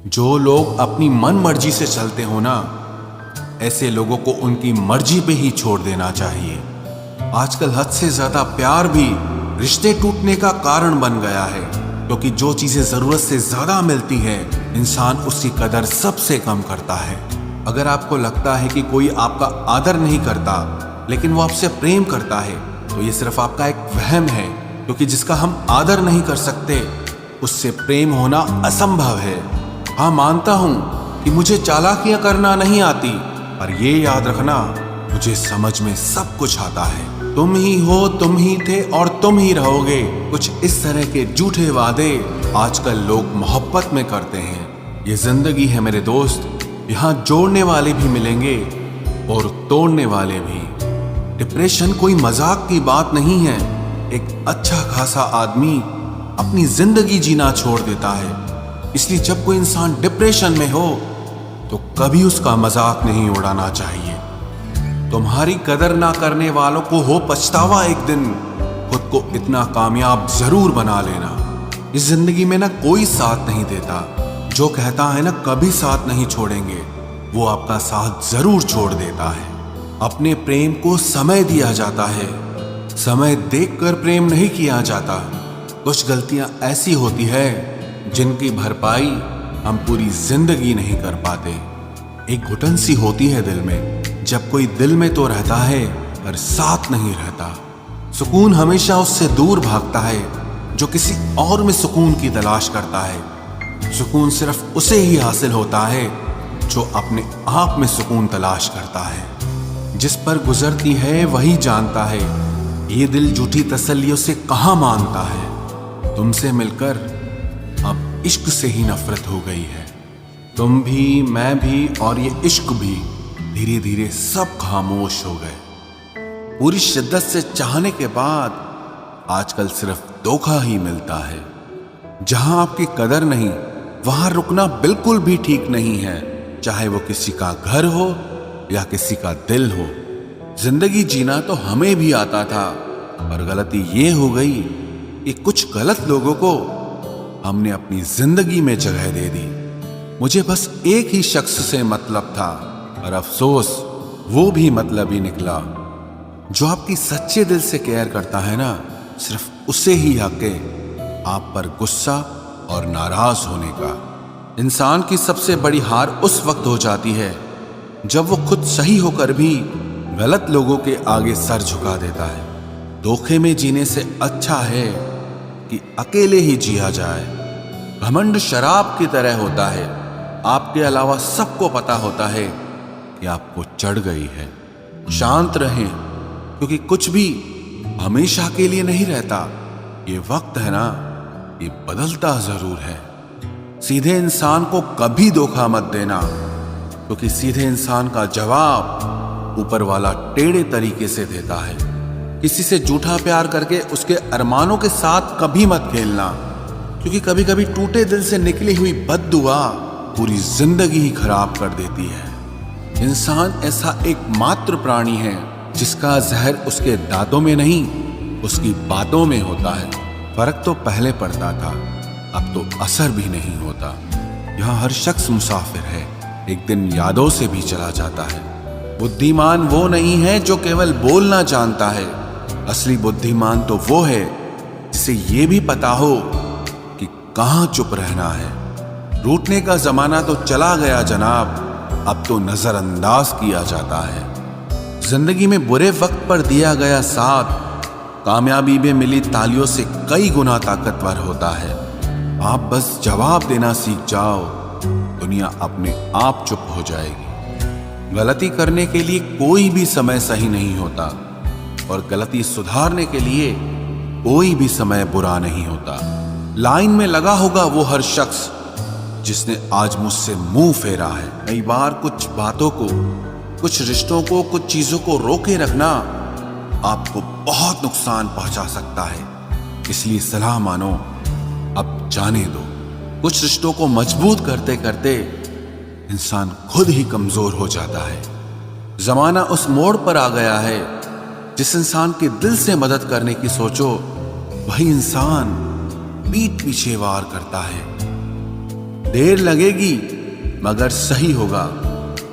जो लोग अपनी मन मर्जी से चलते हो ना, ऐसे लोगों को उनकी मर्जी पे ही छोड़ देना चाहिए। आजकल हद से ज्यादा प्यार भी रिश्ते टूटने का कारण बन गया है, क्योंकि जो चीजें जरूरत से ज्यादा मिलती है इंसान उसकी कदर सबसे कम करता है। अगर आपको लगता है कि कोई आपका आदर नहीं करता लेकिन वो आपसे प्रेम करता है, तो ये सिर्फ आपका एक वहम है, क्योंकि जिसका हम आदर नहीं कर सकते उससे प्रेम होना असंभव है। हाँ, मानता हूं कि मुझे चालाकियां करना नहीं आती, पर ये याद रखना, मुझे समझ में सब कुछ आता है। तुम ही हो, तुम ही थे और तुम ही रहोगे। कुछ इस तरह के झूठे वादे आजकल लोग मोहब्बत में करते हैं। ये जिंदगी है मेरे दोस्त, यहाँ जोड़ने वाले भी मिलेंगे और तोड़ने वाले भी। डिप्रेशन कोई मजाक की बात नहीं है। एक अच्छा खासा आदमी अपनी जिंदगी जीना छोड़ देता है। इसलिए जब कोई इंसान डिप्रेशन में हो तो कभी उसका मजाक नहीं उड़ाना चाहिए। तुम्हारी कदर ना करने वालों को हो पछतावा एक दिन, खुद को इतना कामयाब जरूर बना लेना। इस जिंदगी में ना कोई साथ नहीं देता। जो कहता है ना कभी साथ नहीं छोड़ेंगे, वो आपका साथ जरूर छोड़ देता है। अपने प्रेम को समय दिया जाता है, समय देखकर प्रेम नहीं किया जाता। कुछ गलतियां ऐसी होती है जिनकी भरपाई हम पूरी जिंदगी नहीं कर पाते। एक घुटन सी होती है दिल में, जब कोई दिल में तो रहता है पर साथ नहीं रहता। सुकून हमेशा उससे दूर भागता है जो किसी और में सुकून की तलाश करता है। सुकून सिर्फ उसे ही हासिल होता है जो अपने आप में सुकून तलाश करता है। जिस पर गुजरती है वही जानता है, ये दिल झूठी तसल्लियों से कहां मानता है। तुमसे मिलकर अब इश्क से ही नफरत हो गई है। तुम भी, मैं भी और ये इश्क भी धीरे धीरे सब खामोश हो गए। पूरी शिद्दत से चाहने के बाद आजकल सिर्फ धोखा ही मिलता है। जहां आपकी कदर नहीं, वहां रुकना बिल्कुल भी ठीक नहीं है, चाहे वो किसी का घर हो या किसी का दिल हो। जिंदगी जीना तो हमें भी आता था, पर गलती ये हो गई कि कुछ गलत लोगों को हमने अपनी जिंदगी में जगह दे दी। मुझे बस एक ही शख्स से मतलब था, और अफसोस वो भी मतलब ही निकला। जो आपकी सच्चे दिल से केयर करता है ना, सिर्फ उसे ही हक है आप पर गुस्सा और नाराज होने का। इंसान की सबसे बड़ी हार उस वक्त हो जाती है जब वो खुद सही होकर भी गलत लोगों के आगे सर झुका देता है। धोखे में जीने से अच्छा है कि अकेले ही जिया जाए। घमंड शराब की तरह होता है, आपके अलावा सबको पता होता है कि आपको चढ़ गई है। शांत रहें, क्योंकि कुछ भी हमेशा के लिए नहीं रहता। ये वक्त है ना, ये बदलता जरूर है। सीधे इंसान को कभी धोखा मत देना, क्योंकि सीधे इंसान का जवाब ऊपर वाला टेढ़े तरीके से देता है। किसी से झूठा प्यार करके उसके अरमानों के साथ कभी मत खेलना, क्योंकि कभी कभी टूटे दिल से निकली हुई बद्दुआ पूरी जिंदगी ही खराब कर देती है। इंसान ऐसा एकमात्र प्राणी है जिसका जहर उसके दांतों में नहीं, उसकी बातों में होता है। फर्क तो पहले पड़ता था, अब तो असर भी नहीं होता। यहाँ हर शख्स मुसाफिर है, एक दिन यादों से भी चला जाता है। बुद्धिमान वो नहीं है जो केवल बोलना जानता है, असली बुद्धिमान तो वो है जिसे ये भी पता हो कि कहाँ चुप रहना है। रूठने का जमाना तो चला गया जनाब, अब तो नजरअंदाज किया जाता है। जिंदगी में बुरे वक्त पर दिया गया साथ कामयाबी में मिली तालियों से कई गुना ताकतवर होता है। आप बस जवाब देना सीख जाओ, दुनिया अपने आप चुप हो जाएगी। गलती करने के लिए कोई भी समय सही नहीं होता, और गलती सुधारने के लिए कोई भी समय बुरा नहीं होता। लाइन में लगा होगा वो हर शख्स जिसने आज मुझसे मुंह फेरा है। कई बार कुछ बातों को, कुछ रिश्तों को, कुछ चीजों को रोके रखना आपको बहुत नुकसान पहुंचा सकता है। इसलिए सलाह मानो, अब जाने दो। कुछ रिश्तों को मजबूत करते करते इंसान खुद ही कमजोर हो जाता है। जमाना उस मोड़ पर आ गया है, जिस इंसान के दिल से मदद करने की सोचो, वही इंसान पीठ पीछे वार करता है। देर लगेगी मगर सही होगा।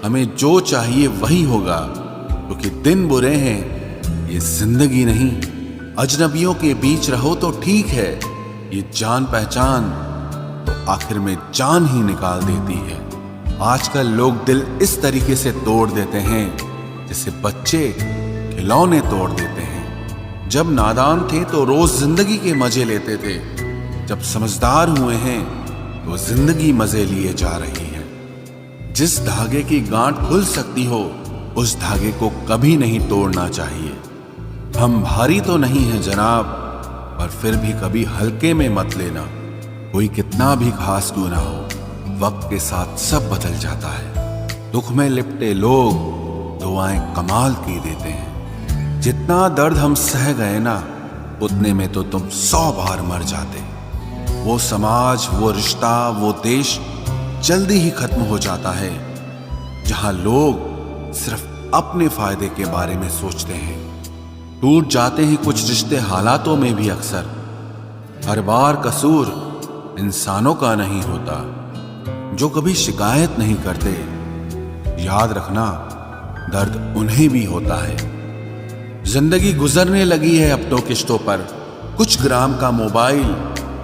हमें जो चाहिए वही होगा, क्योंकि दिन बुरे हैं, ये जिंदगी नहीं। अजनबियों के बीच रहो तो ठीक है, ये जान पहचान तो आखिर में जान ही निकाल देती है। आजकल लोग दिल इस तरीके से तोड़ देते हैं जैसे बच्चे खिलौने तोड़ देते हैं। जब नादान थे तो रोज जिंदगी के मजे लेते थे, जब समझदार हुए हैं तो जिंदगी मजे लिए जा रही है। जिस धागे की गांठ खुल सकती हो उस धागे को कभी नहीं तोड़ना चाहिए। हम भारी तो नहीं है जनाब, पर फिर भी कभी हल्के में मत लेना। कोई कितना भी खास क्यों ना हो, वक्त के साथ सब बदल जाता है। दुख में लिपटे लोग दुआएं कमाल की देते हैं। जितना दर्द हम सह गए ना, उतने में तो तुम 100 बार मर जाते। वो समाज, वो रिश्ता, वो देश जल्दी ही खत्म हो जाता है जहां लोग सिर्फ अपने फायदे के बारे में सोचते हैं। टूट जाते हैं कुछ रिश्ते हालातों में भी अक्सर। हर बार कसूर इंसानों का नहीं होता जो कभी शिकायत नहीं करते। याद रखना, दर्द उन्हें भी होता है। जिंदगी गुजरने लगी है अब तो किश्तों पर। कुछ ग्राम का मोबाइल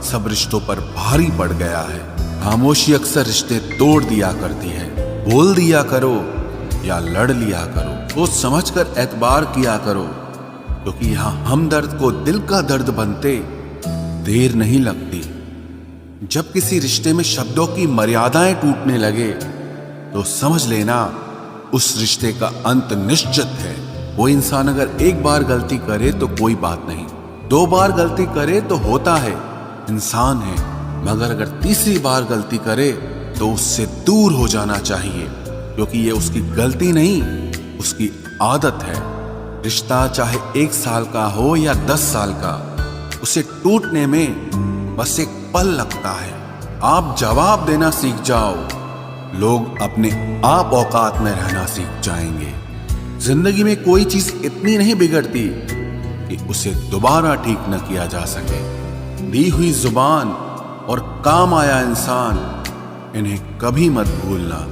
सब रिश्तों पर भारी पड़ गया है। खामोशी अक्सर रिश्ते तोड़ दिया करती है। बोल दिया करो या लड़ लिया करो, सोच समझ कर एतबार किया करो, क्योंकि यहां हमदर्द को दिल का दर्द बनते देर नहीं लगती। जब किसी रिश्ते में शब्दों की मर्यादाएं टूटने लगे तो समझ लेना उस रिश्ते का अंत निश्चित है। वो इंसान अगर एक बार गलती करे तो कोई बात नहीं, 2 बार गलती करे तो होता है, इंसान है। मगर अगर तीसरी बार गलती करे तो उससे दूर हो जाना चाहिए, क्योंकि ये उसकी गलती नहीं, उसकी आदत है। रिश्ता चाहे 1 साल का हो या 10 साल का, उसे टूटने में बस एक पल लगता है। आप जवाब देना सीख जाओ, लोग अपने आप औकात में रहना सीख जाएंगे। जिंदगी में कोई चीज इतनी नहीं बिगड़ती कि उसे दोबारा ठीक न किया जा सके। दी हुई जुबान और काम आया इंसान, इन्हें कभी मत भूलना।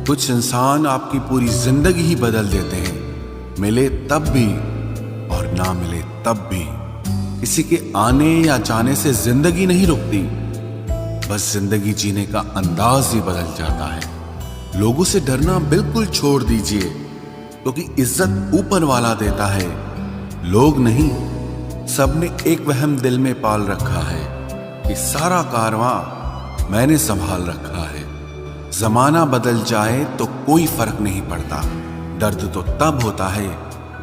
कुछ इंसान आपकी पूरी जिंदगी ही बदल देते हैं, मिले तब भी और ना मिले तब भी। किसी के आने या जाने से जिंदगी नहीं रुकती, बस जिंदगी जीने का अंदाज ही बदल जाता है। लोगों से डरना बिल्कुल छोड़ दीजिए, क्योंकि इज्जत ऊपर वाला देता है, लोग नहीं। सबने एक वहम दिल में पाल रखा है कि सारा कारवां मैंने संभाल रखा है। जमाना बदल जाए तो कोई फर्क नहीं पड़ता। दर्द तो तब होता है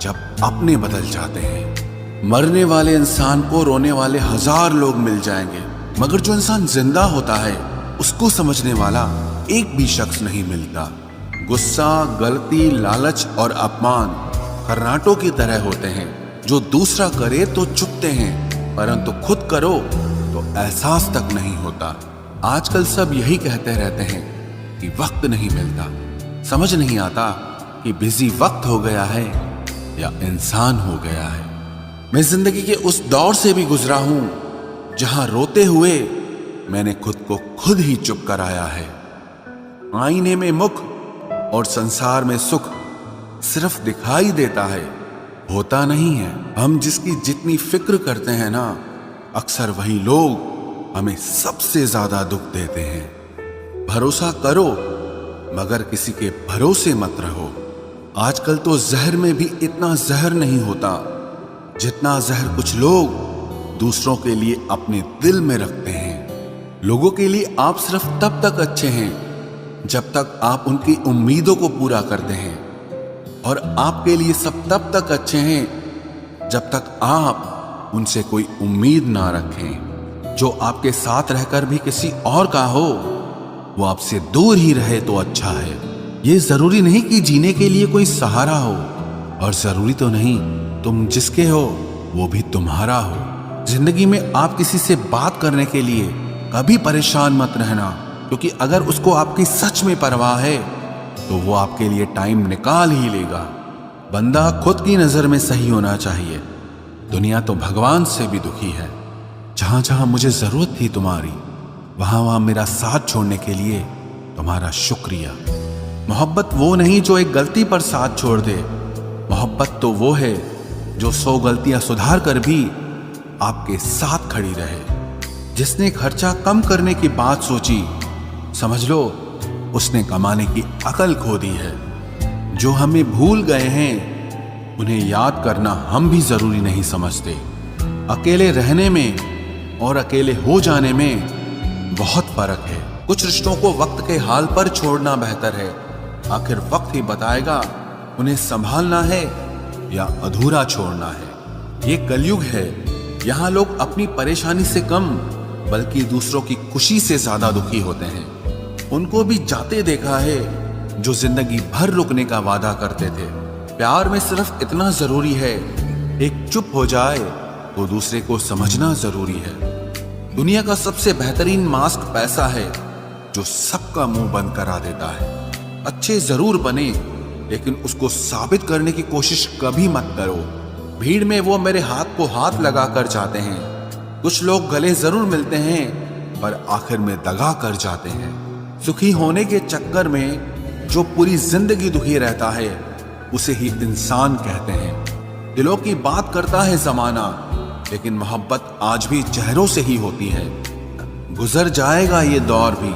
जब अपने बदल जाते हैं। मरने वाले इंसान को रोने वाले 1000 लोग मिल जाएंगे, मगर जो इंसान जिंदा होता है उसको समझने वाला एक भी शख्स नहीं मिलता। गुस्सा, गलती, लालच और अपमान खर्राटों की तरह होते हैं, जो दूसरा करे तो चुपते हैं, परंतु खुद करो तो एहसास तक नहीं होता। आजकल सब यही कहते रहते हैं कि वक्त नहीं मिलता। समझ नहीं आता कि बिजी वक्त हो गया है या इंसान हो गया है। मैं जिंदगी के उस दौर से भी गुजरा हूं जहां रोते हुए मैंने खुद को खुद ही चुप कराया है। आईने में मुख और संसार में सुख सिर्फ दिखाई देता है, होता नहीं है। हम जिसकी जितनी फिक्र करते हैं ना, अक्सर वही लोग हमें सबसे ज्यादा दुख देते हैं। भरोसा करो मगर किसी के भरोसे मत रहो। आजकल तो जहर में भी इतना जहर नहीं होता जितना जहर कुछ लोग दूसरों के लिए अपने दिल में रखते हैं। लोगों के लिए आप सिर्फ तब तक अच्छे हैं जब तक आप उनकी उम्मीदों को पूरा करते हैं, और आपके लिए सब तब तक अच्छे हैं जब तक आप उनसे कोई उम्मीद ना रखें। जो आपके साथ रहकर भी किसी और का हो, वो आपसे दूर ही रहे तो अच्छा है। ये जरूरी नहीं कि जीने के लिए कोई सहारा हो, और जरूरी तो नहीं तुम जिसके हो वो भी तुम्हारा हो। जिंदगी में आप किसी से बात करने के लिए कभी परेशान मत रहना, क्योंकि अगर उसको आपकी सच में परवाह है तो वो आपके लिए टाइम निकाल ही लेगा। बंदा खुद की नजर में सही होना चाहिए। दुनिया तो भगवान से भी दुखी है। जहां जहां मुझे जरूरत थी तुम्हारी, वहां मेरा साथ छोड़ने के लिए तुम्हारा शुक्रिया। मोहब्बत वो नहीं जो एक गलती पर साथ छोड़ दे, मोहब्बत तो वो है जो 100 गलतियां सुधार कर भी आपके साथ खड़ी रहे। जिसने खर्चा कम करने की बात सोची, समझ लो उसने कमाने की अकल खो दी है। जो हमें भूल गए हैं उन्हें याद करना हम भी जरूरी नहीं समझते। अकेले रहने में और अकेले हो जाने में बहुत फर्क है। कुछ रिश्तों को वक्त के हाल पर छोड़ना बेहतर है। आखिर वक्त ही बताएगा उन्हें संभालना है या अधूरा छोड़ना है। ये कलयुग है, यहाँ लोग अपनी परेशानी से कम बल्कि दूसरों की खुशी से ज्यादा दुखी होते हैं। उनको भी जाते देखा है जो जिंदगी भर रुकने का वादा करते थे। प्यार में सिर्फ इतना जरूरी है, एक चुप हो जाए तो दूसरे को समझना जरूरी है। दुनिया का सबसे बेहतरीन मास्क पैसा है जो सबका मुंह बंद करा देता है। अच्छे जरूर बने लेकिन उसको साबित करने की कोशिश कभी मत करो। भीड़ में वो मेरे हाथ को हाथ लगा कर जाते हैं। कुछ लोग गले जरूर मिलते हैं पर आखिर में दगा कर जाते हैं। सुखी होने के चक्कर में जो पूरी जिंदगी दुखी रहता है उसे ही इंसान कहते हैं। दिलों की बात करता है जमाना, लेकिन मोहब्बत आज भी चेहरों से ही होती है। गुजर जाएगा ये दौर भी,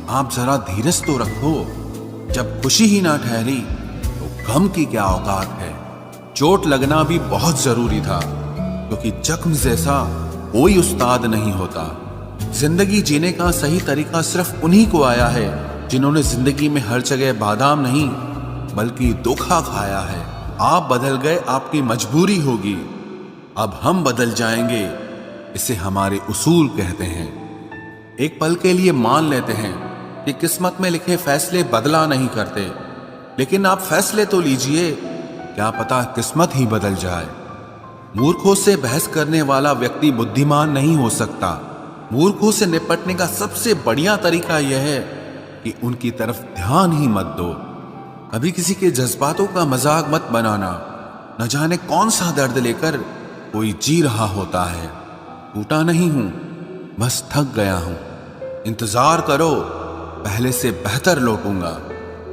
आप जरा धीरज तो रखो। जब खुशी ही ना ठहरी तो गम की क्या औकात है। चोट लगना भी बहुत जरूरी था, क्योंकि जख्म जैसा कोई उस्ताद नहीं होता। जिंदगी जीने का सही तरीका सिर्फ उन्हीं को आया है जिन्होंने जिंदगी में हर जगह बादाम नहीं बल्कि धोखा खाया है। आप बदल गए, आपकी मजबूरी होगी, अब हम बदल जाएंगे, इसे हमारे उसूल कहते हैं। एक पल के लिए मान लेते हैं कि किस्मत में लिखे फैसले बदला नहीं करते, लेकिन आप फैसले तो लीजिए, क्या पता किस्मत ही बदल जाए। मूर्खों से बहस करने वाला व्यक्ति बुद्धिमान नहीं हो सकता। मूर्खों से निपटने का सबसे बढ़िया तरीका यह है कि उनकी तरफ ध्यान ही मत दो। कभी किसी के जज्बातों का मजाक मत बनाना। न जाने कौन सा दर्द लेकर कोई जी रहा होता है। टूटा नहीं हूं, बस थक गया हूं। इंतजार करो, पहले से बेहतर लौटूंगा।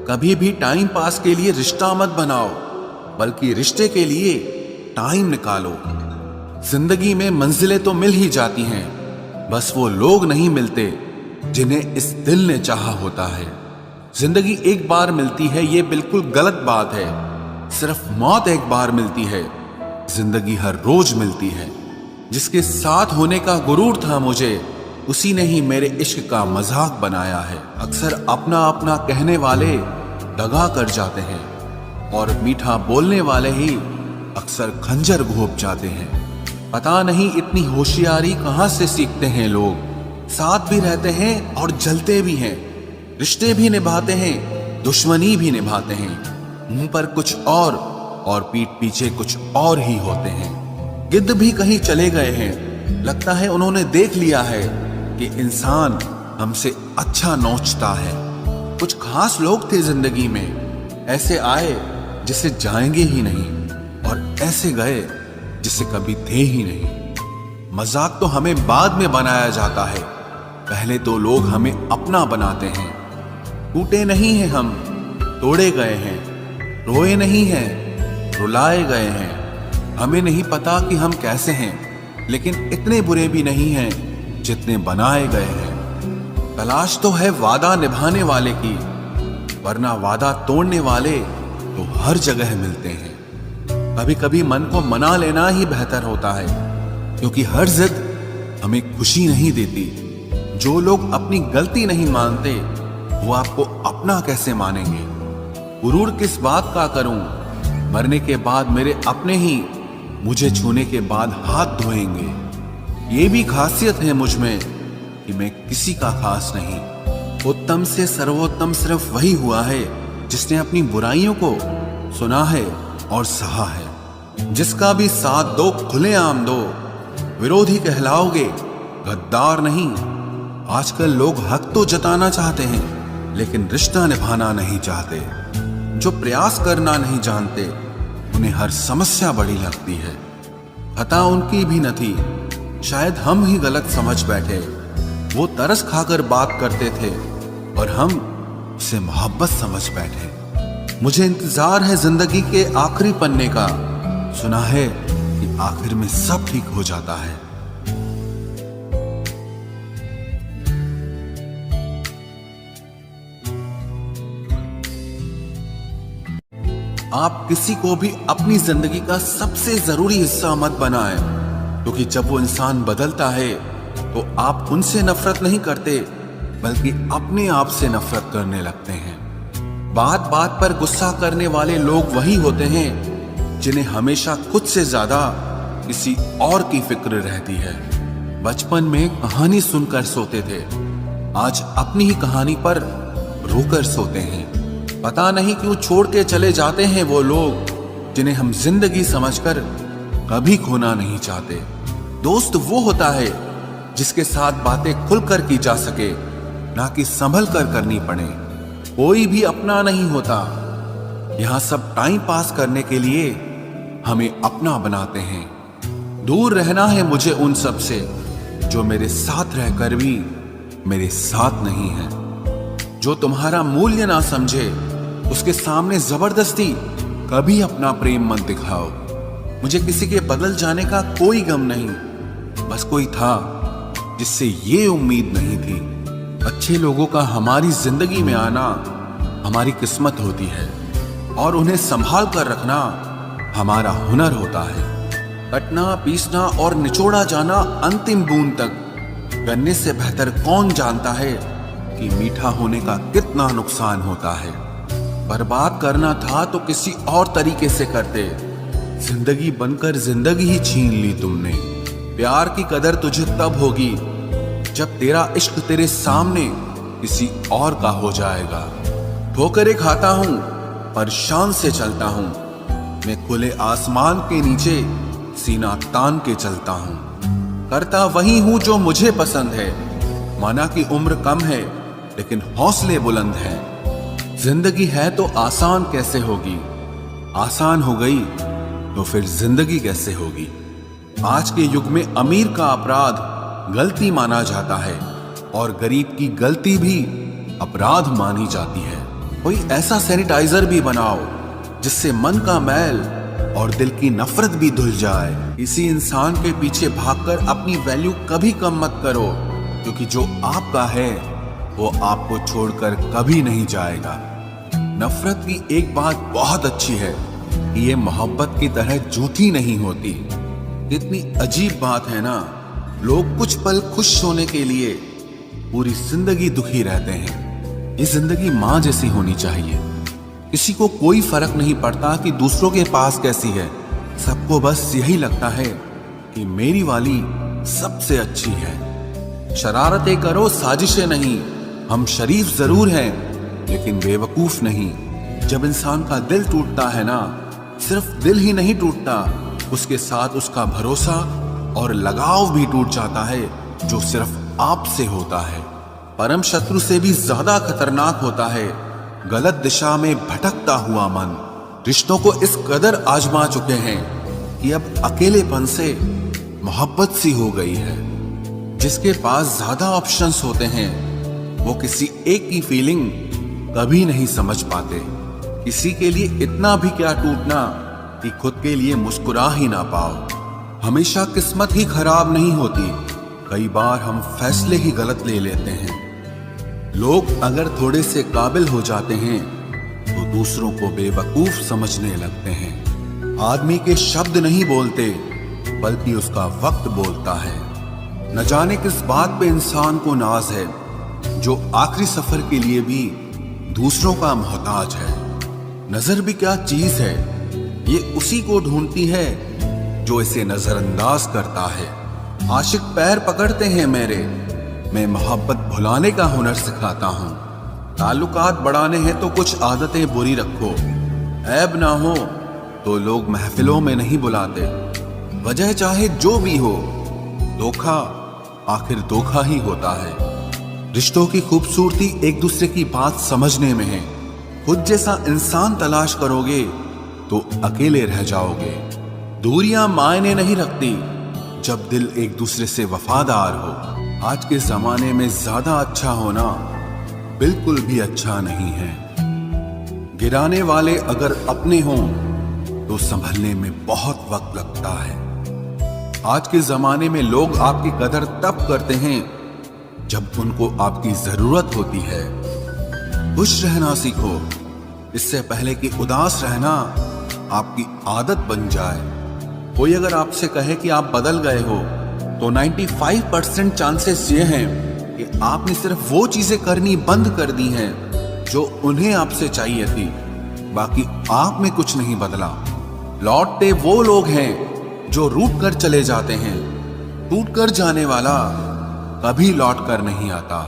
कभी भी टाइम पास के लिए रिश्ता मत बनाओ, बल्कि रिश्ते के लिए टाइम निकालो। जिंदगी में मंजिलें तो मिल ही जाती हैं, बस वो लोग नहीं मिलते जिन्हें इस दिल ने चाहा होता है। जिंदगी एक बार मिलती है, ये बिल्कुल गलत बात है। सिर्फ मौत एक बार मिलती है, जिंदगी हर रोज मिलती है। जिसके साथ होने का गुरूर था मुझे, उसी ने ही मेरे इश्क का मजाक बनाया है। अक्सर अपना अपना कहने वाले दगा कर जाते हैं, और मीठा बोलने वाले ही अक्सर खंजर घोंप जाते हैं। पता नहीं इतनी होशियारी कहां से सीखते हैं लोग। साथ भी रहते हैं और जलते भी हैं, रिश्ते भी निभाते हैं, दुश्मनी भी निभाते हैं। मुंह पर कुछ और पीठ पीछे कुछ और ही होते हैं। गिद्ध भी कहीं चले गए हैं, लगता है उन्होंने देख लिया है कि इंसान हमसे अच्छा नोचता है। कुछ खास लोग थे जिंदगी में, ऐसे आए जिसे जाएंगे ही नहीं, और ऐसे गए जिसे कभी थे ही नहीं। मजाक तो हमें बाद में बनाया जाता है, पहले तो लोग हमें अपना बनाते हैं। टूटे नहीं हैं हम, तोड़े गए हैं। रोए नहीं हैं, रुलाए गए हैं। हमें नहीं पता कि हम कैसे हैं, लेकिन इतने बुरे भी नहीं हैं जितने बनाए गए हैं। तलाश तो है वादा निभाने वाले की, वरना वादा तोड़ने वाले तो हर जगह मिलते हैं। कभी कभी मन को मना लेना ही बेहतर होता है, क्योंकि हर जिद हमें खुशी नहीं देती। जो लोग अपनी गलती नहीं मानते, वो आपको अपना कैसे मानेंगे। गुरूर किस बात का करूं, मरने के बाद मेरे अपने ही मुझे छूने के बाद हाथ धोएंगे। ये भी खासियत है मुझ में कि मैं किसी का खास नहीं। उत्तम से सर्वोत्तम सिर्फ वही हुआ है जिसने अपनी बुराइयों को सुना है और सहा है। जिसका भी साथ दो खुलेआम दो, विरोधी कहलाओगे, गद्दार नहीं। आजकल लोग हक तो जताना चाहते हैं, लेकिन रिश्ता निभाना नहीं चाहते। जो प्रयास करना नहीं जानते, उन्हें हर समस्या बड़ी लगती है। खता उनकी भी न थी, शायद हम ही गलत समझ बैठे। वो तरस खाकर बात करते थे और हम उसे मोहब्बत समझ बैठे। मुझे इंतजार है जिंदगी के आखिरी पन्ने का, सुना है कि आखिर में सब ठीक हो जाता है। आप किसी को भी अपनी जिंदगी का सबसे जरूरी हिस्सा मत बनाएं, क्योंकि जब वो इंसान बदलता है तो आप उनसे नफरत नहीं करते बल्कि अपने आप से नफरत करने लगते हैं। बात बात पर गुस्सा करने वाले लोग वही होते हैं जिन्हें हमेशा खुद से ज्यादा किसी और की फिक्र रहती है। बचपन में कहानी सुनकर सोते थे, आज अपनी ही कहानी पर रोकर सोते हैं। पता नहीं क्यों छोड़ के चले जाते हैं वो लोग जिन्हें हम जिंदगी समझकर कभी खोना नहीं चाहते। दोस्त वो होता है जिसके साथ बातें खुलकर की जा सके, ना कि संभल कर करनी पड़े। कोई भी अपना नहीं होता, यहां सब टाइम पास करने के लिए हमें अपना बनाते हैं। दूर रहना है मुझे उन सब से जो मेरे साथ रहकर भी मेरे साथ नहीं है। जो तुम्हारा मूल्य ना समझे उसके सामने जबरदस्ती कभी अपना प्रेम मत दिखाओ। मुझे किसी के बदल जाने का कोई गम नहीं, बस कोई था जिससे ये उम्मीद नहीं थी। अच्छे लोगों का हमारी जिंदगी में आना हमारी किस्मत होती है और उन्हें संभाल कर रखना हमारा हुनर होता है। कटना, पीसना और निचोड़ा जाना अंतिम बूंद तक करने से बेहतर कौन जानता है कि मीठा होने का कितना नुकसान होता है। बर्बाद करना था तो किसी और तरीके से करते, जिंदगी बनकर जिंदगी ही छीन ली तुमने। प्यार की कदर तुझे तब होगी जब तेरा इश्क तेरे सामने किसी और का हो जाएगा। ठोकरें खाता हूं पर शान से चलता हूं, मैं खुले आसमान के नीचे सीना तान के चलता हूं। करता वही हूं जो मुझे पसंद है, माना कि उम्र कम है लेकिन हौसले बुलंद हैं। जिंदगी है तो आसान कैसे होगी, आसान हो गई तो फिर जिंदगी कैसे होगी। आज के युग में अमीर का अपराध गलती माना जाता है और गरीब की गलती भी अपराध मानी जाती है। कोई ऐसा सैनिटाइजर भी बनाओ जिससे मन का मैल और दिल की नफरत भी धुल जाए। किसी इंसान के पीछे भागकर अपनी वैल्यू कभी कम मत करो, क्योंकि जो आपका है वो आपको छोड़कर कभी नहीं जाएगा। नफरत की एक बात बहुत अच्छी है कि ये मोहब्बत की तरह झूठी नहीं होती। कितनी अजीब बात है ना, लोग कुछ पल खुश होने के लिए पूरी जिंदगी दुखी रहते हैं। ये जिंदगी माँ जैसी होनी चाहिए, किसी को कोई फर्क नहीं पड़ता कि दूसरों के पास कैसी है। सबको बस यही लगता है कि मेरी वाली सबसे अच्छी है। शरारतें करो, साजिशें नहीं। हम शरीफ जरूर हैं लेकिन बेवकूफ नहीं। जब इंसान का दिल टूटता है ना, सिर्फ दिल ही नहीं टूटता, उसके साथ उसका भरोसा और लगाव भी टूट जाता है जो सिर्फ आपसे होता है। परम शत्रु से भी ज्यादा खतरनाक होता है गलत दिशा में भटकता हुआ मन। रिश्तों को इस कदर आजमा चुके हैं कि अब अकेलेपन से मोहब्बत सी हो गई है। जिसके पास ज्यादा ऑप्शंस होते हैं वो किसी एक की फीलिंग कभी नहीं समझ पाते। किसी के लिए इतना भी क्या टूटना कि खुद के लिए मुस्कुरा ही ना पाओ। हमेशा किस्मत ही खराब नहीं होती, कई बार हम फैसले ही गलत ले लेते हैं। लोग अगर थोड़े से काबिल हो जाते हैं तो दूसरों को बेवकूफ समझने लगते हैं। आदमी के शब्द नहीं बोलते बल्कि उसका वक्त बोलता है। न जाने किस बात पे इंसान को नाज है जो आखिरी सफर के लिए भी दूसरों का मोहताज है। नजर भी क्या चीज है, ये उसी को ढूंढती है जो इसे नजरअंदाज करता है। आशिक पैर पकड़ते हैं मेरे, मैं मोहब्बत भुलाने का हुनर सिखाता हूँ। ताल्लुकात बढ़ाने हैं तो कुछ आदतें बुरी रखो, ऐब ना हो तो लोग महफिलों में नहीं बुलाते। वजह चाहे जो भी हो, धोखा आखिर धोखा ही होता है। रिश्तों की खूबसूरती एक दूसरे की बात समझने में है। खुद जैसा इंसान तलाश करोगे तो अकेले रह जाओगे। दूरियां मायने नहीं रखती जब दिल एक दूसरे से वफादार हो। आज के जमाने में ज्यादा अच्छा होना बिल्कुल भी अच्छा नहीं है। गिराने वाले अगर अपने हों तो संभलने में बहुत वक्त लगता है। आज के जमाने में लोग आपकी कदर तब करते हैं जब उनको आपकी जरूरत होती है। खुश रहना सीखो, इससे पहले कि उदास रहना आपकी आदत बन जाए। कोई अगर आपसे कहे कि आप बदल गए हो तो 95% चांसेस ये हैं कि आपने सिर्फ वो चीजें करनी बंद कर दी हैं जो उन्हें आपसे चाहिए थी। बाकी आप में कुछ नहीं बदला। लौटते वो लोग हैं जो रूठ कर चले जाते हैं। टूट कर जाने वाला कभी लौट कर नहीं आता।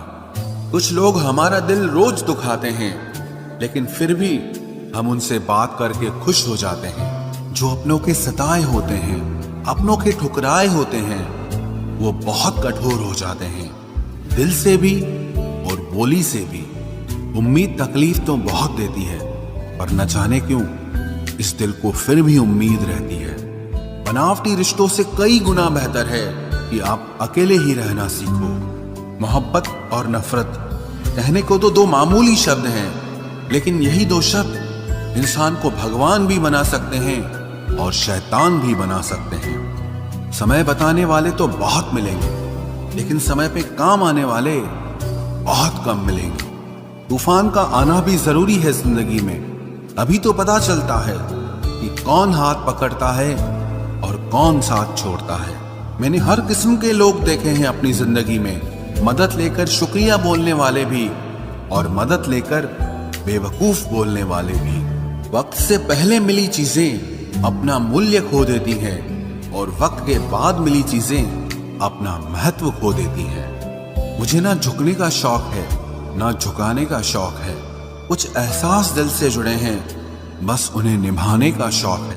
कुछ लोग हमारा दिल रोज दुखाते हैं, लेकिन फिर भी हम उनसे बात करके खुश हो जाते हैं। जो अपनों के सताए होते हैं, अपनों के ठुकराए होते हैं, वो बहुत कठोर हो जाते हैं, दिल से भी और बोली से भी। उम्मीद तकलीफ तो बहुत देती है, पर न जाने क्यों इस दिल को फिर भी उम्मीद रहती है। बनावटी रिश्तों से कई गुना बेहतर है कि आप अकेले ही रहना सीखो। मोहब्बत और नफरत कहने को तो दो मामूली शब्द हैं, लेकिन यही दो शब्द इंसान को भगवान भी बना सकते हैं और शैतान भी बना सकते हैं। समय बताने वाले तो बहुत मिलेंगे, लेकिन समय पे काम आने वाले बहुत कम मिलेंगे। तूफान का आना भी जरूरी है जिंदगी में, तभी तो पता चलता है कि कौन हाथ पकड़ता है और कौन साथ छोड़ता है। मैंने हर किस्म के लोग देखे हैं अपनी जिंदगी में, मदद लेकर शुक्रिया बोलने वाले भी और मदद लेकर बेवकूफ बोलने वाले भी। वक्त से पहले मिली चीजें अपना मूल्य खो देती हैं और वक्त के बाद मिली चीजें अपना महत्व खो देती हैं। मुझे ना झुकने का शौक है, ना झुकाने का शौक है। कुछ एहसास दिल से जुड़े हैं, बस उन्हें निभाने का शौक है।